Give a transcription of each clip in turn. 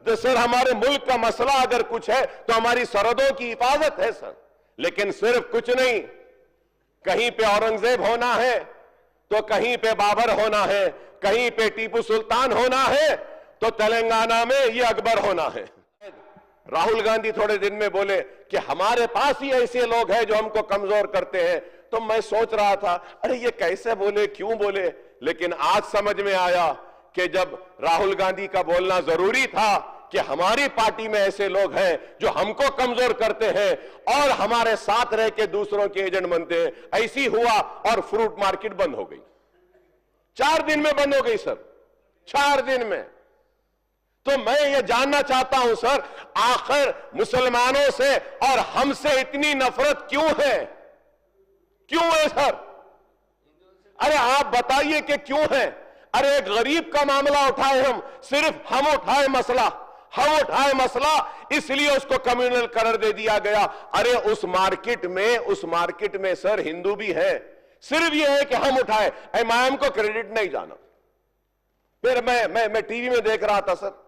तो सर हमारे मुल्क का मसला अगर कुछ है तो हमारी सरहदों की हिफाजत है सर। लेकिन सिर्फ कुछ नहीं, कहीं पे औरंगजेब होना है तो कहीं पे बाबर होना है, कहीं पे टीपू सुल्तान होना है तो तेलंगाना में ये अकबर होना है। राहुल गांधी थोड़े दिन में बोले कि हमारे पास ही ऐसे लोग हैं जो हमको कमजोर करते हैं। तो मैं सोच रहा था अरे ये कैसे बोले, क्यों बोले, लेकिन आज समझ में आया कि जब राहुल गांधी का बोलना जरूरी था कि हमारी पार्टी में ऐसे लोग हैं जो हमको कमजोर करते हैं और हमारे साथ रह के दूसरों के एजेंट बनते हैं, ऐसी हुआ और फ्रूट मार्केट बंद हो गई। 4 दिन में बंद हो गई सर, 4 दिन में। तो मैं ये जानना चाहता हूं सर, आखिर मुसलमानों से और हमसे इतनी नफरत क्यों है, क्यों है सर? अरे आप बताइए कि क्यों है? अरे एक गरीब का मामला उठाए हम, सिर्फ हम उठाए मसला, हम उठाए मसला, इसलिए उसको कम्युनल करार दे दिया गया। अरे उस मार्केट में सर हिंदू भी है, सिर्फ ये है कि हम उठाए, इमाम को क्रेडिट नहीं जाना। फिर मैं टीवी में देख रहा था सर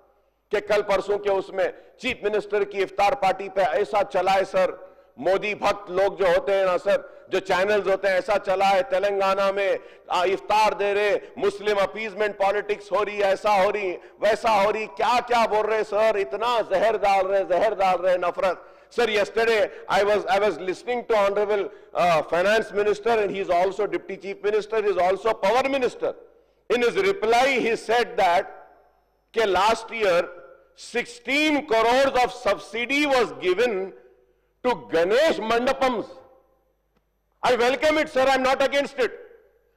कि कल परसों के उसमें चीफ मिनिस्टर की इफ्तार पार्टी पे ऐसा चला है सर, मोदी भक्त लोग जो होते हैं ना सर, जो चैनल्स होते हैं, ऐसा चला है तेलंगाना में इफ्तार दे रहे, मुस्लिम अपीजमेंट पॉलिटिक्स हो रही, ऐसा हो रही वैसा हो रही, क्या क्या बोल रहे सर, इतना जहर डाल रहे नफरत। Sir, yesterday I was listening to Honorable Finance Minister, and he is also Deputy Chief Minister, he is also Power Minister. In his reply, he said that last year 16 crores of subsidy was given to Ganesh Mandapams. I welcome it, sir. I am not against it.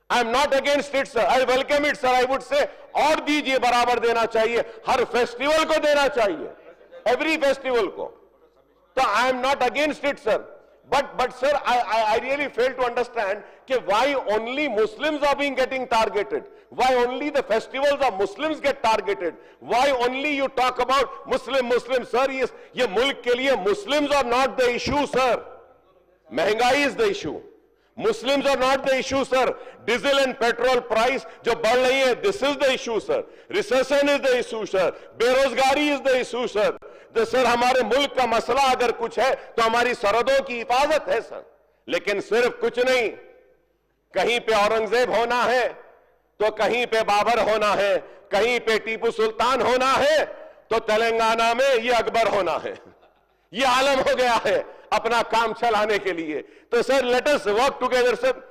I am not against it, sir. I welcome it, sir. I would say और दीजिए, बराबर देना चाहिए, हर festival को देना चाहिए, every festival को। तो I am not against it, sir. But sir, I really fail to understand why only Muslims are getting targeted. Why only the festivals of Muslims get targeted? Why only you talk about Muslim, sir? ये मुल्क के लिए Muslims are not the issue, sir. महंगाई is the issue. Muslims are not the issue, sir. Diesel and petrol price जो बढ़ रही है, this is the issue, sir. Recession is the issue, sir. बेरोजगारी is the issue, sir. तो sir हमारे मुल्क का मसला अगर कुछ है तो हमारी सरहदों की हिफाजत है सर। लेकिन सिर्फ कुछ नहीं, कहीं पे औरंगजेब होना है तो कहीं पे बाबर होना है, कहीं पे टीपू सुल्तान होना है तो तेलंगाना में ये अकबर होना है। ये आलम हो गया है अपना काम चलाने के लिए। तो sir let us work together sir.